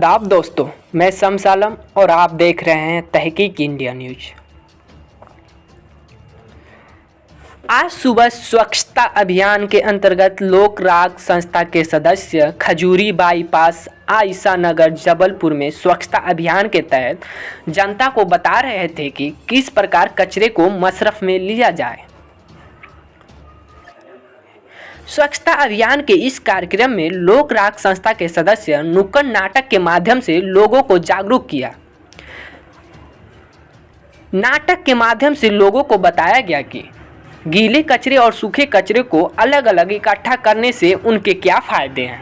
आदाब दोस्तों, मैं शम्स आलम और आप देख रहे हैं तहकीक इंडिया न्यूज। आज सुबह स्वच्छता अभियान के अंतर्गत लोक राग संस्था के सदस्य खजूरी बाईपास आयशा नगर जबलपुर में स्वच्छता अभियान के तहत जनता को बता रहे थे कि किस प्रकार कचरे को मशरफ में लिया जाए। स्वच्छता अभियान के इस कार्यक्रम में लोक राग संस्था के सदस्य नुक्कड़ नाटक के माध्यम से लोगों को जागरूक किया। नाटक के माध्यम से लोगों को बताया गया कि गीले कचरे और सूखे कचरे को अलग अलग इकट्ठा करने से उनके क्या फायदे हैं।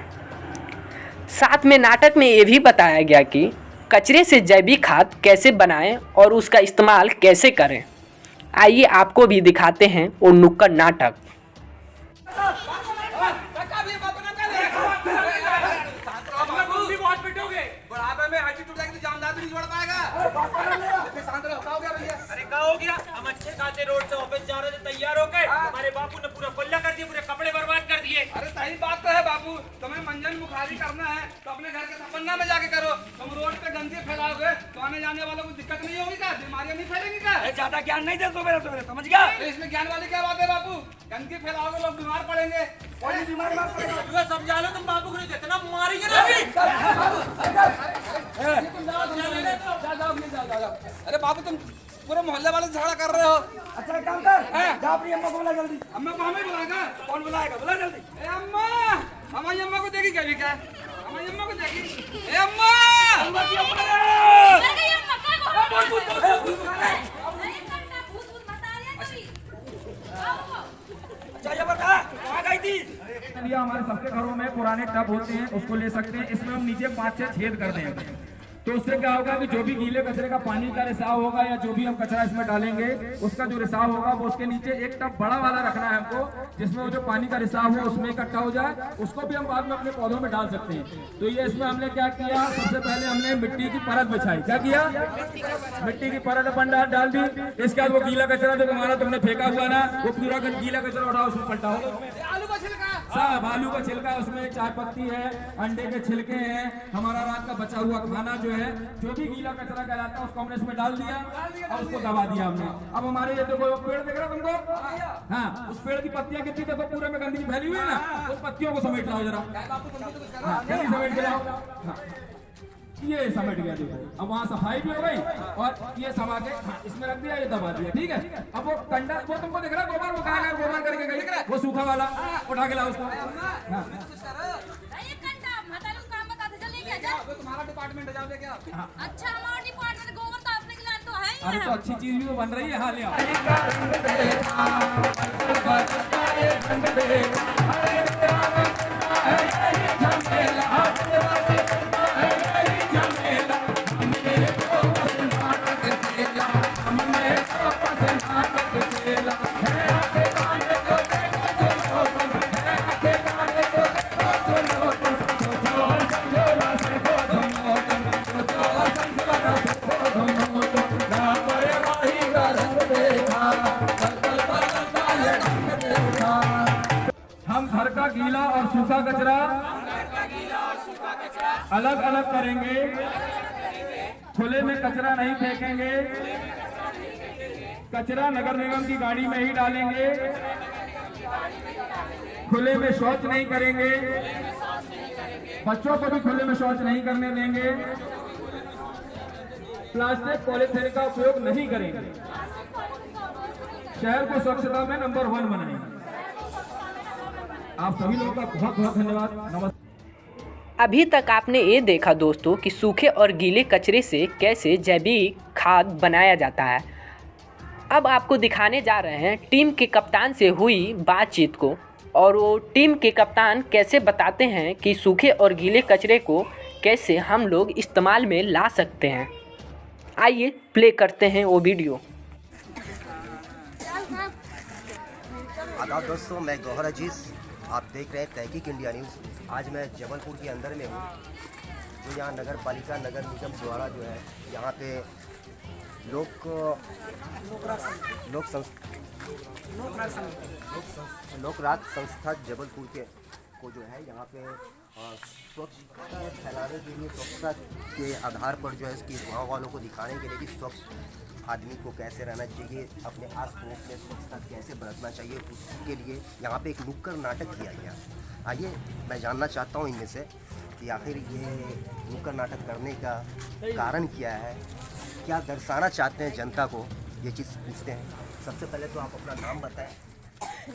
साथ में नाटक में ये भी बताया गया कि कचरे से जैविक खाद कैसे बनाएं और उसका इस्तेमाल कैसे करें। आइए आपको भी दिखाते हैं वो नुक्कड़ नाटक। हम अच्छे खाते रोड से ऑफिस जा रहे थे तैयार होके हमारे बापू ने पूरा पल्ला कर दिया, पूरे कपड़े बर्बाद कर दिए। अरे सही बात तो है बापू, तुम्हें मंजन बुखारी करना है तो अपने घर के सपन्ना में जाके करो। तुम रोड पे गंदगी फैलाओगे तो आने जाने वालों को दिक्कत नहीं होगी क्या? बीमारियां नहीं फैलेंगी क्या? ज्यादा ज्ञान नहीं दे सवेरे सवेरे, समझ गया? तो इसमें ज्ञान वाली क्या बात है बापू? गंदगी फैलाओगे लोग बीमार पड़ेंगे। कोई बीमार पड़ेगा समझा लो, तुम बापू को नहीं जितना मारेंगे ना अभी। अरे बापू तुम पूरे मोहल्ले वाले झगड़ा कर रहे हो। अच्छा काम कर, जा अपनी अम्मा को बुला जल्दी। अम्मा को हमें बुलाएगा? कौन बुलाएगा, बुला जल्दी। ए अम्मा, हमारी अम्मा को देखी कभी क्या? हमारी अम्मा को देखी? ए अम्मा, ये हमारे सबके घरों में पुराने टब होते हैं, उसको ले सकते हैं। इसमें हम नीचे 5-6 छेद कर देंगे तो उससे क्या होगा कि जो भी गीले कचरे का पानी का रिसाव होगा या जो भी हम कचरा इसमें डालेंगे उसका जो रिसाव होगा वो उसके नीचे एक टब बड़ा वाला रखना है हमको, जिसमें वो जो पानी का रिसाव हो उसमें इकट्ठा हो जाए। उसको भी हम बाद में अपने पौधों में डाल सकते हैं। तो ये इसमें हमने क्या किया, सबसे पहले हमने मिट्टी की परत बिछाई। क्या किया? मिट्टी की परत अपन डाल दी। इसके बाद वो गीला कचरा जो हमारा तुमने फेंका हुआ ना, वो पूरा गीला कचरा उठाओ, उसमें पलटाओ। आलू का छिलका, सब आलू का छिलका, उसमें चाय पत्ती है, अंडे के छिलके हैं, हमारा रात का बचा हुआ खाना जो है, जो भी गीला कचरा कहलाता है उसको हमने इसमें डाल दिया और उसको दबा दिया हमने। अब हमारे ये देखो पेड़ दिख रहा तुमको? हाँ, उस पेड़ की पत्तियां कितनी देखो पूरे में गंदगी फैली हुई है ना, उस पत्तियों को समेट लाओ जरा। जल्दी समेट के लाओ। हाँ, ये समेट गया देखो। अब वहाँ सफाई भी हो गई और ये समा के इसमें रख दिया, ये दबा दिया। ठीक है, अब वो कंडा वो तुमको दिख रहा है, गोबर वो कहा गोबर करके गई, वो सूखा वाला उठा के लाओ उसको। हाँ, तुम्हारा डिपार्टमेंट है, जाओ लेके आओ। अच्छा, हमारा डिपार्टमेंट गोबर तो अपने खिलाफ तो है ही अरे तो अच्छी चीज भी तो बन रही है। हाँ, ले आओ। हम घर का गीला और सूखा कचरा अलग अलग करेंगे। खुले में कचरा नहीं फेंकेंगे। कचरा नगर निगम की गाड़ी में ही डालेंगे। खुले में शौच नहीं करेंगे। बच्चों को भी खुले में शौच नहीं करने देंगे। प्लास्टिक पॉलीथीन का उपयोग नहीं करेंगे। शहर को स्वच्छता में नंबर 1 बनाएंगे। आप सभी लोगों का बहुत बहुत धन्यवाद। नमस्कार। अभी तक आपने ये देखा दोस्तों कि सूखे और गीले कचरे से कैसे जैविक खाद बनाया जाता है। अब आपको दिखाने जा रहे हैं टीम के कप्तान से हुई बातचीत को, और वो टीम के कप्तान कैसे बताते हैं कि सूखे और गीले कचरे को कैसे हम लोग इस्तेमाल में ला सकते हैं। आइए प्ले करते हैं वो वीडियो। आदाब दोस्तों, मैं गौहर अजीज़, आप देख रहे हैं तहकीक इंडिया न्यूज़। आज मैं जबलपुर के अंदर में हूँ, जो यहाँ नगर पालिका नगर निगम द्वारा जो है यहाँ पे लोक राग संस्था जबलपुर के को जो है यहाँ पे स्वच्छता फैलाने के लिए, स्वच्छता के आधार पर जो है इसकी गाँव वालों को दिखाने के लिए कि स्वच्छ आदमी को कैसे रहना चाहिए, अपने आस पड़ोस में स्वच्छता कैसे बरतना चाहिए, उसके लिए यहाँ पे एक नुक्कड़ नाटक किया गया। आइए मैं जानना चाहता हूँ इनमें से कि आखिर ये नुक्कड़ नाटक करने का कारण क्या है, क्या दर्शाना चाहते हैं जनता को, ये चीज़ पूछते हैं। सबसे पहले तो आप अपना नाम बताएं।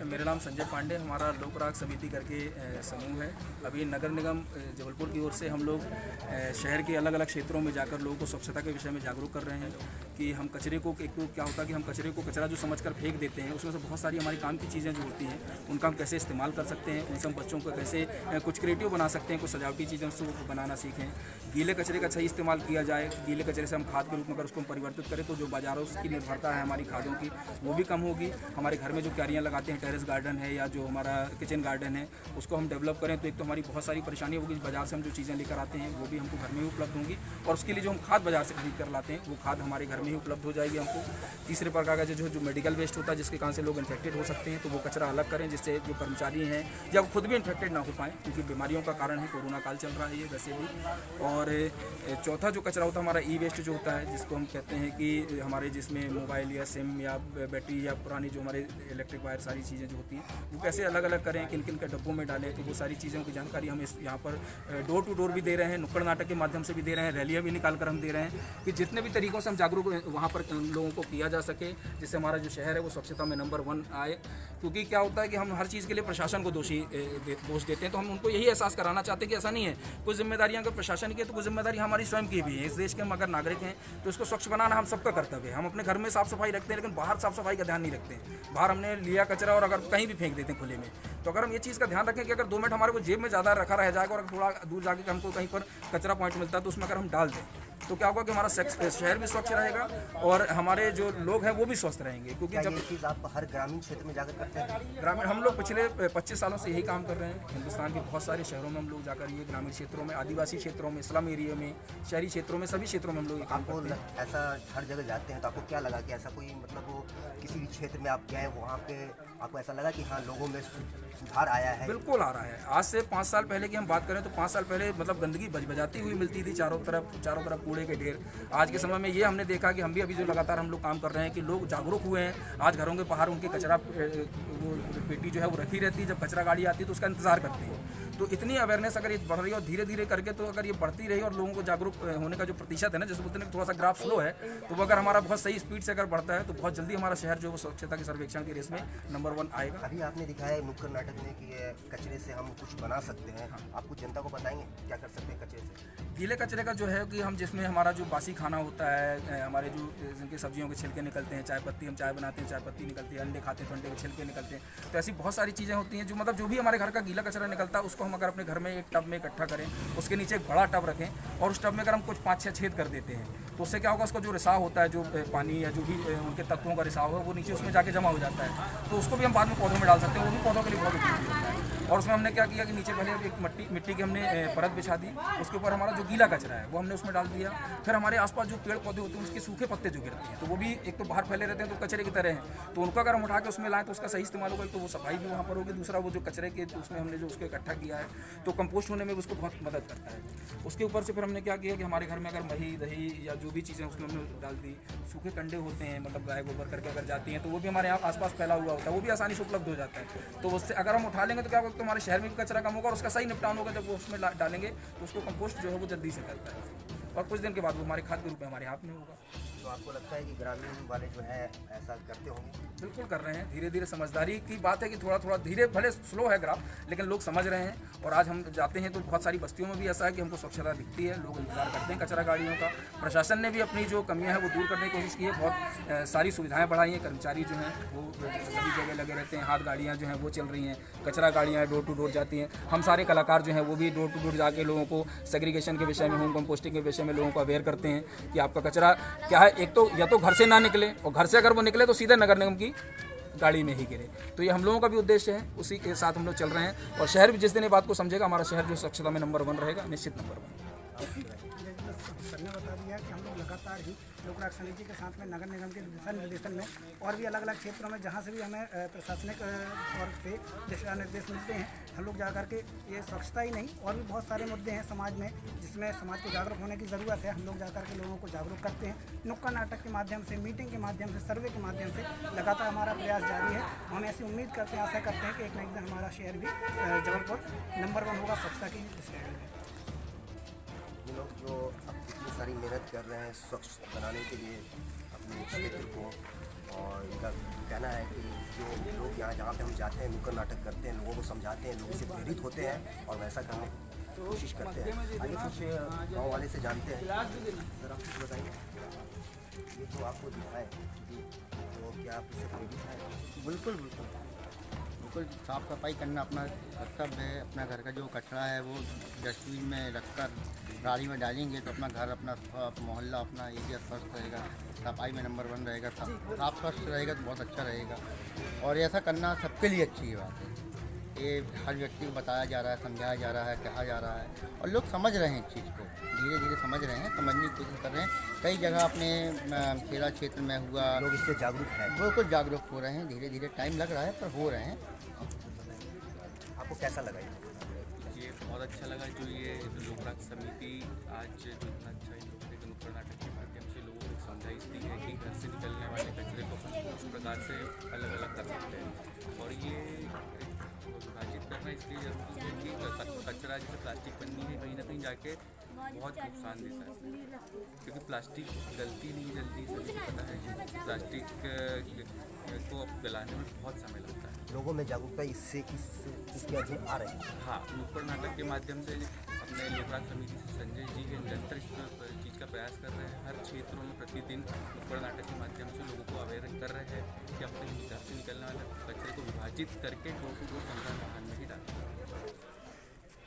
मेरा नाम संजय पांडे, हमारा लोक राग समिति करके समूह है। अभी नगर निगम जबलपुर की ओर से हम लोग शहर के अलग अलग क्षेत्रों में जाकर लोगों को स्वच्छता के विषय में जागरूक कर रहे हैं कि हम कचरे को, एक तो क्या होता है कि हम कचरे को कचरा जो समझकर फेंक देते हैं, उसमें से बहुत सारी हमारी काम की चीज़ें जो होती हैं उनका हम कैसे इस्तेमाल कर सकते हैं, उनसे हम बच्चों को कैसे कुछ क्रिएटिव बना सकते हैं, कुछ सजावटी चीज़ें से बनाना सीखें। गीले कचरे का सही इस्तेमाल किया जाए, गीले कचरे से हम खाद के रूप में अगर उसको हम परिवर्तित करें तो जो बाज़ारों की निर्भरता है हमारी खादों की वो भी कम होगी। हमारे घर में जो क्यारियाँ लगाते हैं, टेरेस गार्डन है या जो हमारा किचन गार्डन है, उसको हम डेवलप करें तो एक तो हमारी बहुत सारी परेशानी होगी। बाजार से हम जो चीज़ें लेकर आते हैं वो भी हमको घर में ही उपलब्ध होंगी और उसके लिए जो हम खाद बाजार से खरीद कर लाते हैं वो खाद हमारे घर में ही उपलब्ध हो जाएगी हमको। तीसरे प्रकार का जो मेडिकल वेस्ट होता है जिसके कारण से लोग इन्फेक्टेड हो सकते हैं तो वो कचरा अलग करें, जिससे जो कर्मचारी हैं या वो खुद भी इन्फेक्टेड ना हो पाएँ, क्योंकि बीमारियों का कारण है, कोरोना काल चल रहा है ये वैसे भी। और चौथा जो कचरा होता है हमारा ई वेस्ट जो होता है, जिसको हम कहते हैं कि हमारे जिसमें मोबाइल या सिम या बैटरी या पुरानी जो हमारे इलेक्ट्रिक वायर सारी चीज़ें जो होती हैं वो कैसे अलग अलग करें, किन किन के डब्बों में डालें, तो वो सारी चीज़ों की जानकारी हम इस यहाँ पर डोर टू डोर भी दे रहे हैं, नुक्कड़ नाटक के माध्यम से भी दे रहे हैं, रैलियाँ भी निकाल कर हम दे रहे हैं कि जितने भी तरीक़ों से हम जागरूक वहाँ पर लोगों को किया जा सके, जिससे हमारा जो शहर है वो स्वच्छता में नंबर 1 आए। क्योंकि क्या होता है कि हम हर चीज़ के लिए प्रशासन को दोष देते हैं, तो हम उनको यही एहसास कराना चाहते हैं कि ऐसा नहीं है। कुछ जिम्मेदारियाँ अगर प्रशासन की है तो कुछ जिम्मेदारी हमारी स्वयं की भी है। इस देश के हम अगर नागरिक हैं तो इसको स्वच्छ बनाना हम सबका कर्तव्य है। हम अपने घर में साफ़ सफाई रखते हैं लेकिन बाहर साफ़ सफाई का ध्यान नहीं रखते हैं। बाहर हमने लिया कचरा और अगर कहीं भी फेंक देते हैं खुले में, तो अगर हम ये चीज़ का ध्यान रखें कि अगर 2 मिनट हमारे को जेब में ज़्यादा रखा रह जाएगा और थोड़ा दूर जाके हमको कहीं पर कचरा पॉइंट मिलता है तो उसमें अगर हम डाल दें तो क्या होगा कि हमारा शहर भी स्वच्छ रहेगा और हमारे जो लोग हैं वो भी स्वस्थ रहेंगे। क्योंकि जब ये चीज़ आप हर ग्रामीण क्षेत्र में जाकर करते हैं? ग्रामीण हम लोग पिछले 25 सालों से यही काम कर रहे हैं। हिंदुस्तान के बहुत सारे शहरों में हम लोग जाकर ये ग्रामीण क्षेत्रों में, आदिवासी क्षेत्रों में, स्लम एरिया में, शहरी क्षेत्रों में, सभी क्षेत्रों में हम लोग ये काम करते हैं। ऐसा हर जगह जाते हैं तो आपको क्या लगा कि ऐसा कोई मतलब वो किसी भी क्षेत्र में आप गए वहाँ पे आपको ऐसा लगा कि हाँ लोगों में सुधार आया है? बिल्कुल आ रहा है। आज से 5 साल पहले की हम बात करें तो 5 साल पहले मतलब गंदगी बजाती हुई मिलती थी चारों तरफ कूड़े के ढेर। आज के समय में ये हमने देखा कि हम भी अभी जो लगातार हम लोग काम कर रहे हैं कि लोग जागरूक हुए हैं। आज घरों के बाहर उनके कचरा वो पेटी जो है वो रखी रहती है, जब कचरा गाड़ी आती है तो उसका इंतज़ार करते हैं। तो इतनी अवेयरनेस अगर ये बढ़ रही है और धीरे धीरे करके तो अगर ये बढ़ती रही और लोगों को जागरूक होने का जो प्रतिशत है ना, जैसे बोलते हैं थोड़ा सा ग्राफ स्लो है, तो वो अगर हमारा बहुत सही स्पीड से अगर बढ़ता है तो बहुत जल्दी हमारा शहर जो है स्वच्छता के सर्वेक्षण की रेस में नंबर 1 आएगा। अभी आपने दिखाया नुक्कड़ नाटक में कि कचरे से हम कुछ बना सकते हैं। आप कुछ जनता को बताएंगे क्या कर सकते हैं कचरे से? गीले कचरे का जो है कि हम जिसमें हमारा जो बासी खाना होता है, हमारे जो जिनके सब्जियों के छिलके निकलते हैं, चाय पत्ती, हम चाय बनाते हैं चाय पत्ती निकलती है, अंडे खाते हैं तो अंडे के छिलके निकलते हैं, तो ऐसी बहुत सारी चीज़ें होती हैं जो मतलब जो भी हमारे घर का गीला कचरा निकलता है उसको हम अगर अपने घर में एक टब में इकट्ठा करें, उसके नीचे एक बड़ा टब रखें और उस टब में अगर हम कुछ 5-6 छेद कर देते हैं तो उससे क्या होगा, उसका जो रिसाव होता है, जो पानी या जो भी उनके तत्वों का रिसाव है वो नीचे उसमें जाके जमा हो जाता है, तो उसको भी हम बाद में पौधों में डाल सकते हैं। वो भी पौधों के लिए बहुत उपयोगी होता है। और उसमें हमने क्या किया कि नीचे पहले एक मिट्टी की हमने परत बिछा दी, उसके ऊपर हमारा जो गीला कचरा है वो हमने उसमें डाल दिया। फिर हमारे आसपास जो पेड़ पौधे होते हैं उसके सूखे पत्ते जो गिरते हैं तो वो भी एक तो बाहर फैले रहते हैं तो कचरे की तरह हैं, तो उनको अगर हम उठा के उसमें लाएँ तो उसका सही इस्तेमाल होगा। तो वो सफाई भी वहाँ पर होगी, दूसरा वो जो कचरे के उसमें हमने जो उसको इकट्ठा किया है तो कंपोस्ट होने में उसको बहुत मदद करता है। उसके ऊपर से फिर हमने क्या किया कि हमारे घर में अगर मही दही या जो भी चीज़ें उसमें हमने डाल दी, सूखे कंडे होते हैं मतलब गाय गोबर करके अगर जाती हैं तो वो भी हमारे यहाँ आसपास फैला हुआ होता है, वो भी आसानी से उपलब्ध हो जाता है। तो उससे अगर हम उठा लेंगे तो क्या होगा, तो हमारे शहर में भी कचरा कम होगा और उसका सही निपटान होगा। जब वो उसमें डालेंगे तो उसको कंपोस्ट जो है वो जल्दी से करता है और कुछ दिन के बाद वो हमारे खाद के रूप में हमारे हाथ में होगा। तो आपको लगता है कि ग्रामीण वाले जो है ऐसा करते होंगे? बिल्कुल कर रहे हैं, धीरे धीरे समझदारी की बात है कि थोड़ा थोड़ा धीरे, भले स्लो है ग्राफ लेकिन लोग समझ रहे हैं। और आज हम जाते हैं तो बहुत सारी बस्तियों में भी ऐसा है कि हमको स्वच्छता दिखती है, लोग इंतजार करते हैं कचरा गाड़ियों का। प्रशासन ने भी अपनी जो कमियां हैं वो दूर करने की कोशिश की है, बहुत सारी सुविधाएं बढ़ाई हैं। कर्मचारी जो हैं वो सभी जगह लगे रहते हैं, हाथ गाड़ियाँ जो हैं वो चल रही हैं, कचरा गाड़ियाँ डोर टू डोर जाती हैं। हम सारे कलाकार जो हैं वो भी डोर टू डोर जाके लोगों को सेग्रीगेशन के विषय में, होम कंपोस्टिंग के विषय में लोगों को अवेयर करते हैं कि आपका कचरा क्या है। एक तो या तो घर से ना निकले और घर से अगर वो निकले तो सीधे नगर निगम की गाड़ी में ही गिरे। तो ये हम लोगों का भी उद्देश्य है, उसी के साथ हम लोग चल रहे हैं। और शहर भी जिस दिन ये बात को समझेगा, हमारा शहर जो स्वच्छता में नंबर 1 रहेगा, निश्चित नंबर 1। सर ने बता दिया कि हम लोग लगातार ही लोक राग समिति के साथ में नगर निगम के दिशा निर्देशन में और भी अलग अलग क्षेत्रों में जहाँ से भी हमें प्रशासनिक तौर से दिशा निर्देश मिलते हैं, हम लोग जाकर के ये स्वच्छता ही नहीं और भी बहुत सारे मुद्दे हैं समाज में जिसमें समाज को जागरूक होने की ज़रूरत है। हम लोग जाकर के लोगों को जागरूक करते हैं, नुक्कड़ नाटक के माध्यम से, मीटिंग के माध्यम से, सर्वे के माध्यम से लगातार हमारा प्रयास जारी है। हम ऐसी उम्मीद करते हैं, आशा करते हैं कि एक न एक दिन हमारा शहर भी जबलपुर नंबर 1 होगा स्वच्छता की दृष्टि में। ये लोग जो अब इतनी सारी मेहनत कर रहे हैं स्वच्छ बनाने के लिए अपने क्षेत्र को, और इनका कहना है कि जो लोग यहाँ जहाँ पे हम जाते हैं नुक्कड़ नाटक करते हैं, लोगों को समझाते हैं, लोगों से प्रेरित होते हैं और वैसा करने की कोशिश करते हैं। आगे कुछ गाँव वाले से जानते हैं, सर आप कुछ बताइए। ये जो आपको दिखाए तो क्या आप इससे प्रेरित हैं? बिल्कुल बिल्कुल बिल्कुल साफ़ सफाई करना अपना कर्तव्य है। अपना घर का जो कचरा है वो डस्टबिन में रखकर गाड़ी में डालेंगे तो अपना घर, अपना मोहल्ला, अपना एरिया स्वस्थ रहेगा, सफाई में नंबर 1 रहेगा। साफ स्वच्छ रहेगा तो बहुत अच्छा रहेगा और ऐसा करना सबके लिए अच्छी बात है। ये हर व्यक्ति को बताया जा रहा है, समझाया जा रहा है, कहा जा रहा है और लोग समझ रहे हैं इस चीज़ को, धीरे धीरे समझ रहे हैं, समझने की कोशिश कर रहे हैं। कई जगह अपने खेला क्षेत्र में हुआ, लोग इससे जागरूक हैं, बिल्कुल जागरूक हो रहे हैं, धीरे धीरे टाइम लग रहा है पर हो रहे हैं। आपको कैसा लगा ये बहुत अच्छा लगा जो ये लोक राग समिति आज जो इतना अच्छा नुक्कड़ नाटक के माध्यम से लोगों को समझाइश दी है कि घर से निकलने वाले कचरे को इस प्रकार से अलग अलग कर सकते हैं। और ये विभाजित करना इसलिए जरूरी है कि कचरा जैसे प्लास्टिक पन्नी है कहीं ना कहीं जाके बहुत नुकसान देता है, क्योंकि प्लास्टिक गलती नहीं जल्दी, सभी को पता है प्लास्टिक को गलाने में बहुत समय लगता है। लोगों में जागरूकता इसके अधीन आ रही है। हाँ, नुक्कड़ नाटक के माध्यम से अपने लोक राग समिति से संजय जी के निरंतर इस चीज़ का प्रयास कर रहे हैं। हर क्षेत्रों में प्रतिदिन नुक्कड़ नाटक के माध्यम से लोगों को अवेयर कर रहे हैं कि अपने घर से निकलने वाले कचरे को विभाजित करके डोर टू डोर संग्रह वाहन में ही डालें।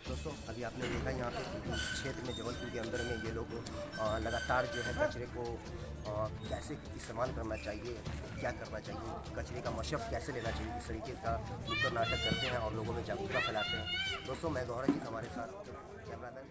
दोस्तों अभी आपने देखा यहाँ पे क्षेत्र में जबलपुर के अंदर में ये लोग लगातार जो है कचरे को कैसे इस्तेमाल करना चाहिए, क्या करना चाहिए, कचरे का मशफ़ कैसे लेना चाहिए, इस तरीके का नुक्कड़ नाटक करते हैं और लोगों में जागरूकता फैलाते हैं। दोस्तों मैं गौरव जी, हमारे साथ कैमरामैन